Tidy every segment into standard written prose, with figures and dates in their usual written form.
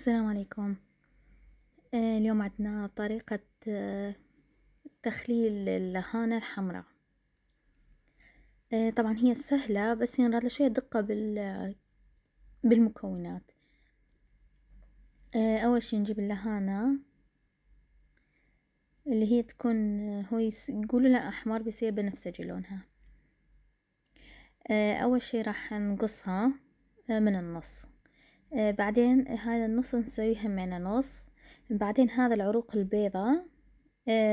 السلام عليكم. اليوم عندنا طريقة تخليل اللهانة الحمراء. طبعا هي سهلة، بس ينراد شوية دقة بالمكونات. أول شي نجيب اللهانة اللي هي تكون هو يقولوا لها أحمر، بس هي بنفسجي لونها. أول شي راح نقصها من النص. بعدين هذا النص نسويها من نص. بعدين هذا العروق البيضة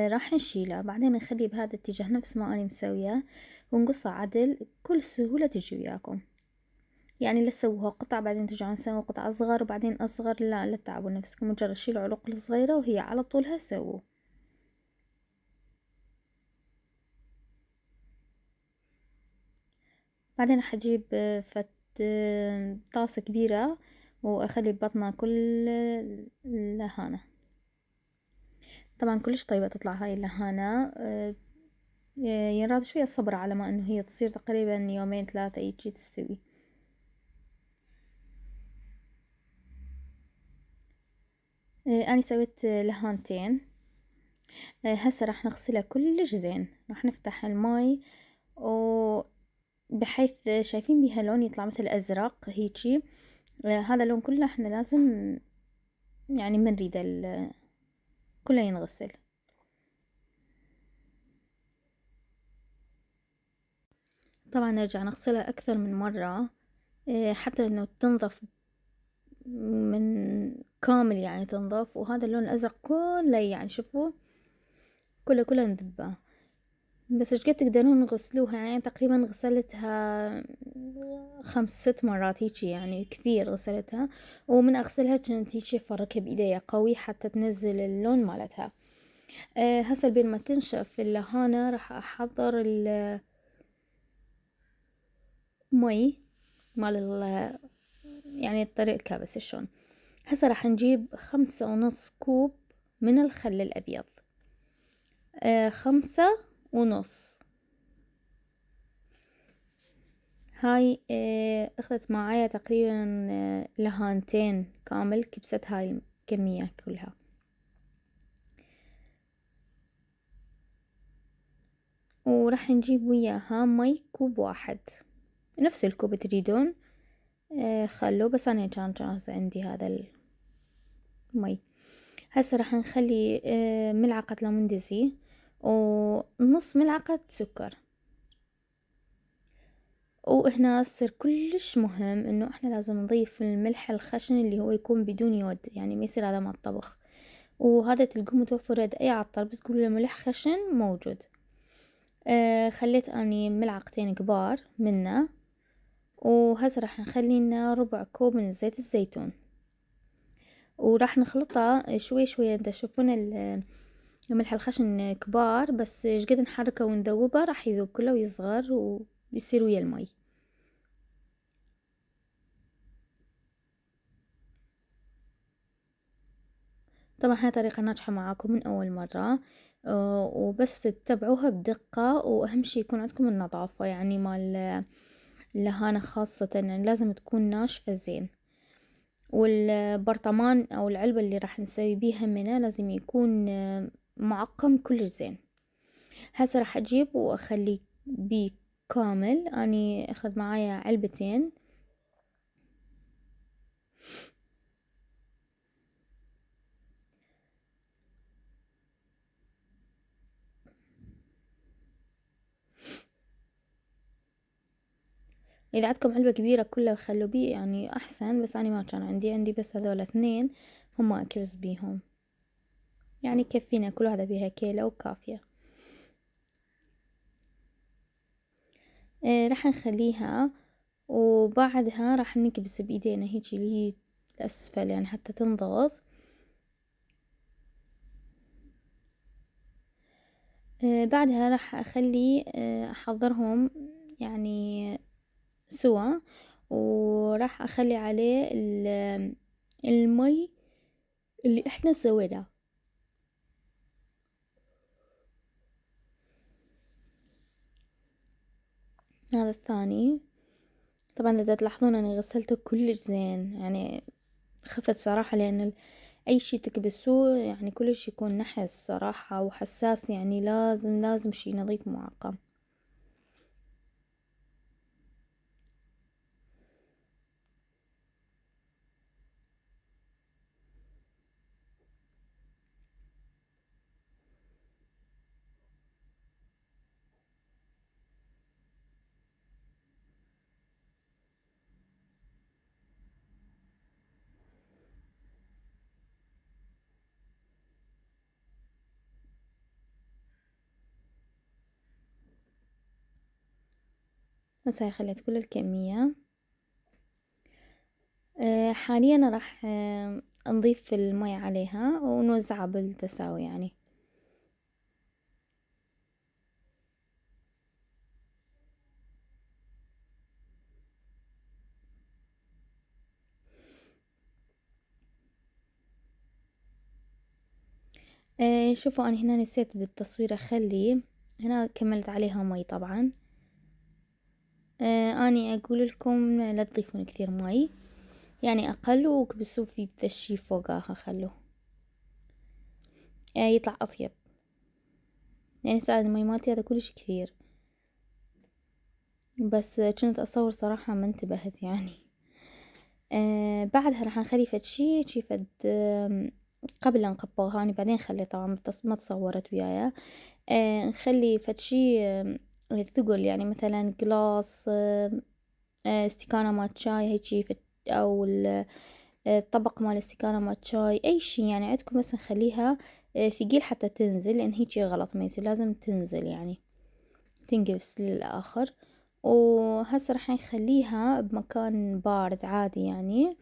راح نشيله، بعدين نخليه بهذا الاتجاه نفس ما أنا مسوية، ونقصه عدل بكل سهولة تجي وياكم. يعني لا تسووها قطع بعدين ترجعون تسووا قطع أصغر وبعدين أصغر، لا تتعبوا نفسكم، مجرد شيلوا العروق الصغيرة وهي على طولها سووا. بعدين راح أجيب طاسة كبيرة وأخلي ببطنها كل اللهانة. طبعا كلش طيبة تطلع هاي اللهانة. ينراد شوية صبر على ما انه هي تصير تقريبا يومين 3 يجي تستوي. اني سويت لهانتين. هسه راح نغسلها كلش زين، راح نفتح الماي بحيث شايفين بيها لون يطلع مثل ازرق هيجي. هذا اللون كله احنا لازم يعني ما نريده كله ينغسل. طبعا نرجع نغسلها اكثر من مرة حتى انه تنظف من كامل، يعني تنظف. وهذا اللون الازرق كله يعني شوفوا كله نذبه. بس ايش قد تقدرون تغسلوها؟ يعني تقريبا غسلتها 5 6 مرات هيجي، يعني كثير غسلتها. ومن اغسلها كانت هيجي فركها بايديا قوي حتى تنزل اللون مالتها. هسه بين ما تنشف اللهانة راح احضر المي مال يعني طريقة الكبسة شلون. هسه راح نجيب 5.5 كوب من الخل الابيض. 5.5. هاي اخذت معايا تقريبا لهانتين كامل، كبست هاي الكمية كلها. وراح نجيب وياها مي كوب واحد، نفس الكوب تريدون خلو، بس انا كان جاهز عندي هذا المي. هسه راح نخلي ملعقة لمندزي ونص ملعقة سكر. وهنا يصير كلش مهم انه احنا لازم نضيف الملح الخشن اللي هو يكون بدون يود، يعني ما يصير هذا مع الطبخ. وهذا تلقوه متوفر عند اي عطار، بس تقولوا له ملح خشن موجود. خليت اني ملعقتين كبار منه. وهسه راح نخلي لنا ربع كوب من زيت الزيتون، وراح نخلطها شوي شوي. تشوفون الملح الخشن كبار، بس ايش قد نحركه وندوبه راح يذوب كله ويصغر ويصير ويا المي. طبعا هاي طريقة ناجحة معاكم من أول مرة. وبس تتبعوها بدقة، وأهم شي يكون عندكم النظافة، يعني مال اللهانة خاصة يعني لازم تكون ناشفة زين. والبرطمان أو العلبة اللي راح نسوي بيها منه لازم يكون معقم كلش زين. هسه راح أجيب وأخليه بيه كامل. أني أخذ معايا علبتين. إذا عندكم علبة كبيرة كلها خلوا بيه يعني أحسن، بس أنا ما كان عندي بس هذول 2 هما أكرز بيهم، يعني يكفينا كل واحدة بيها كيلو وكافية. راح نخليها، وبعدها راح نكبس بإيدينا هيجي اللي هي الأسفل، يعني حتى تنضغط. بعدها راح أخلي أحضرهم يعني سوا. وراح أخلي عليه المي اللي احنا سويناه. هذا الثاني. طبعا إذا تلاحظون أنا غسلته كلش زين، يعني خفت صراحة، لأن أي شي تكبسوه يعني كلش يكون نحس صراحة وحساس، يعني لازم شي نظيف معقم. هسه خليت كل الكمية. حاليا راح نضيف المي عليها ونوزعها بالتساوي يعني. شوفوا أنا هنا نسيت بالتصوير أخلي، هنا كملت عليها مي طبعا. أني أقول لكم لا تضيفون كثير مي، يعني أقل، وكبسوه في فشي فوقها خلوه يطلع أطيب. يعني ساعد المي مالتي هذا كلش كثير، بس كنت أصور صراحة ما انتبهت يعني. بعدها راح نخلي فد شي فد قبل لا نقبوها، أنا بعدين خلي طبعا ما تصورت ويايا. نخلي فد شي ثقل، يعني مثلا قلاص، استكانة مال شاي هيجي، أو الطبق مال استكانة مال شاي، أي شي يعني عندكم، بس نخليها ثقيل حتى تنزل، لأن هيجي غلط ما يصير، لازم تنزل يعني تنقبس للآخر. وهسه راح نخليها بمكان بارد عادي يعني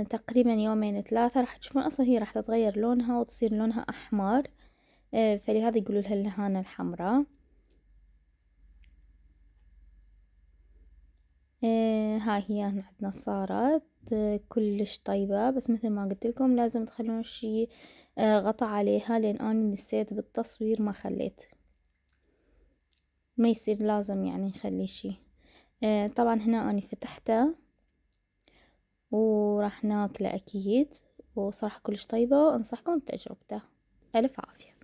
تقريبا يومين 3. راح تشوفون أصلا هي راح تتغير لونها وتصير لونها أحمر، فلهذا يقولوا لها اللهانة الحمراء. هاي هي عندنا صارت كلش طيبة، بس مثل ما قلت لكم لازم تخلون شي غطا عليها، لأن أنا نسيت بالتصوير ما خليت، ما يصير لازم يعني نخلي شي. طبعا هنا أنا فتحته وراح ناكله أكيد، وصراحة كلش طيبة، وأنصحكم بتجربته. ألف عافية.